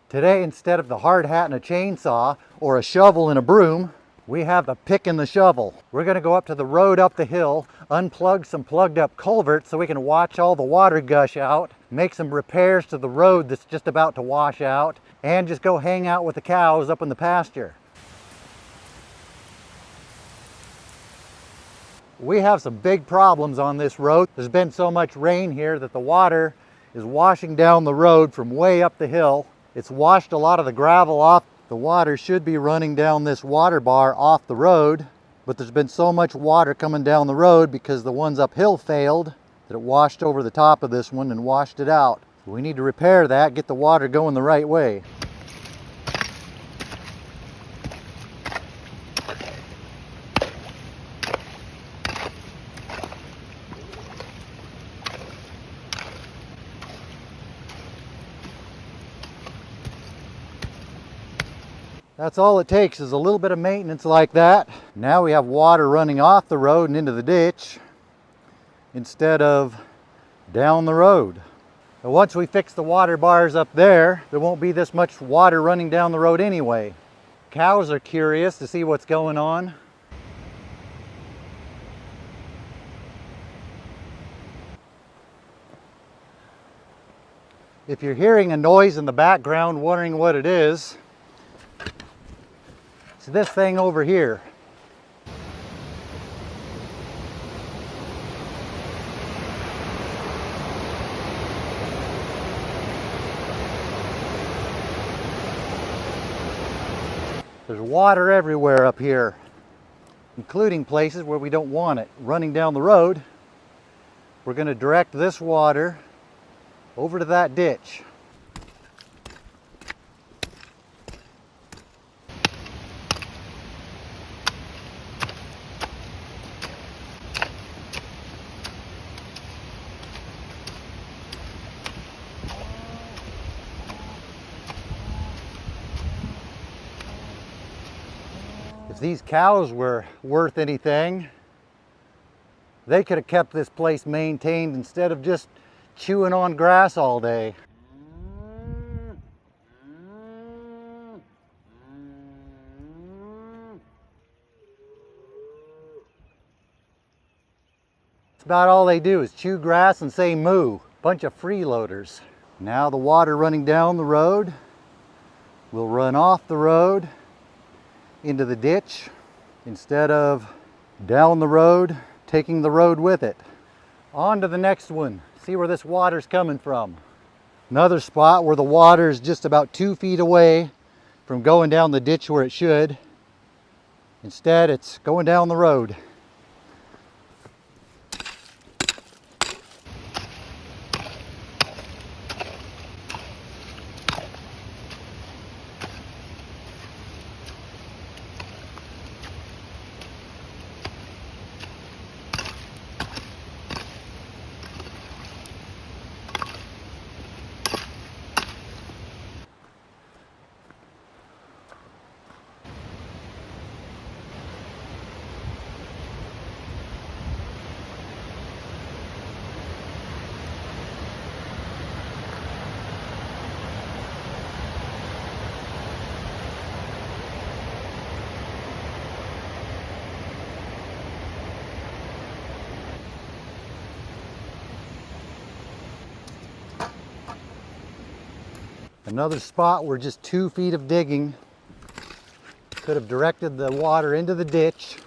Today, instead of the hard hat and a chainsaw or a shovel and a broom, we have the pick and the shovel. We're going to go up to the road up the hill, unplug some plugged up culverts so we can watch all the water gush out, make some repairs to the road that's just about to wash out, and just go hang out with the cows up in the pasture. We have some big problems on this road. There's been so much rain here that the water is washing down the road from way up the hill. It's washed a lot of the gravel off. The water should be running down this water bar off the road, but there's been so much water coming down the road because the ones uphill failed that it washed over the top of this one and washed it out. We need to repair that, get the water going the right way. That's all it takes is a little bit of maintenance like that. Now we have water running off the road and into the ditch instead of down the road. But once we fix the water bars up there, there won't be this much water running down the road anyway. Cows are curious to see what's going on. If you're hearing a noise in the background wondering what it is, this thing over here. There's water everywhere up here, including places where we don't want it. Running down the road, we're going to direct this water over to that ditch. If these cows were worth anything, they could have kept this place maintained instead of just chewing on grass all day. That's about all they do is chew grass and say moo. Bunch of freeloaders. Now the water running down the road will run off the road into the ditch instead of down the road, taking the road with it. On to the next one. See where this water's coming from. Another spot where the water is just about 2 feet away from going down the ditch where it should. Instead, it's going down the road. Another spot where just 2 feet of digging could have directed the water into the ditch.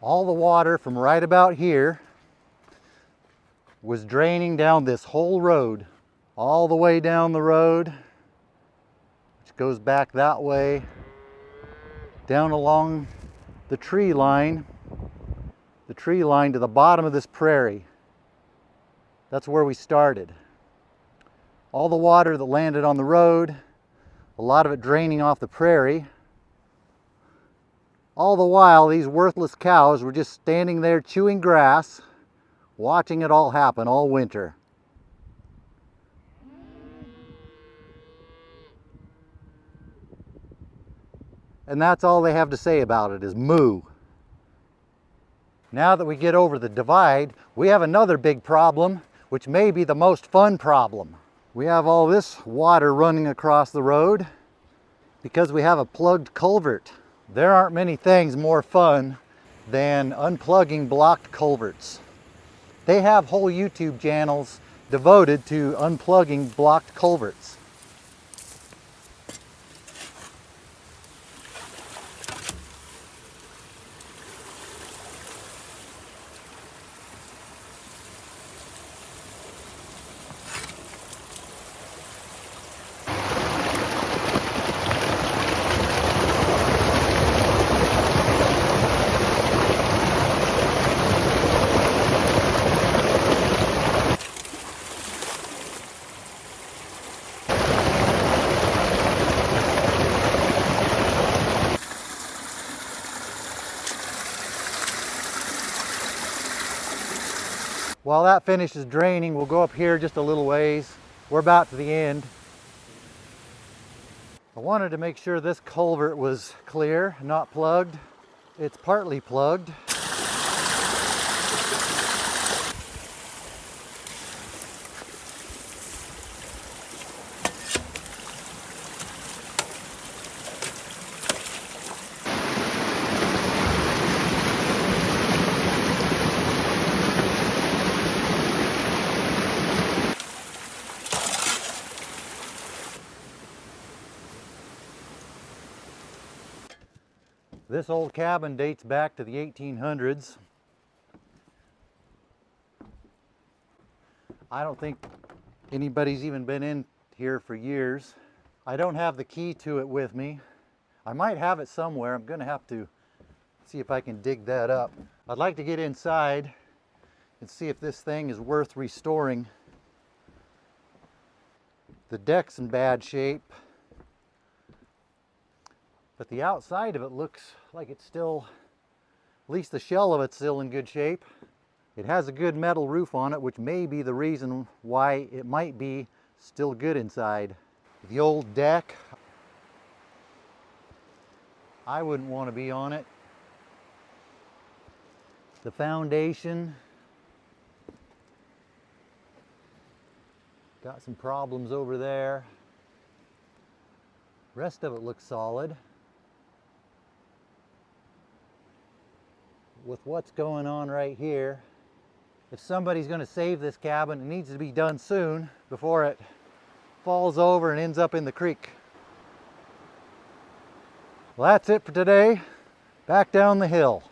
All the water from right about here was draining down this whole road, all the way down the road, which goes back that way, down along the tree line to the bottom of this prairie. That's where we started. All the water that landed on the road, a lot of it draining off the prairie. All the while, these worthless cows were just standing there chewing grass, watching it all happen all winter. And that's all they have to say about it is moo. Now that we get over the divide, we have another big problem, which may be the most fun problem. We have all this water running across the road because we have a plugged culvert. There aren't many things more fun than unplugging blocked culverts. They have whole YouTube channels devoted to unplugging blocked culverts. While that finishes draining, we'll go up here just a little ways. We're about to the end. I wanted to make sure this culvert was clear, not plugged. It's partly plugged. This old cabin dates back to the 1800s. I don't think anybody's even been in here for years. I don't have the key to it with me. I might have it somewhere. I'm going to have to see if I can dig that up. I'd like to get inside and see if this thing is worth restoring. The deck's in bad shape, but the outside of it looks like it's still, at least the shell of it's still in good shape. It has a good metal roof on it, which may be the reason why it might be still good inside. The old deck, I wouldn't want to be on it. The foundation, got some problems over there. Rest of it looks solid. With what's going on right here, if somebody's going to save this cabin, it needs to be done soon before it falls over and ends up in the creek. Well, that's it for today. Back down the hill.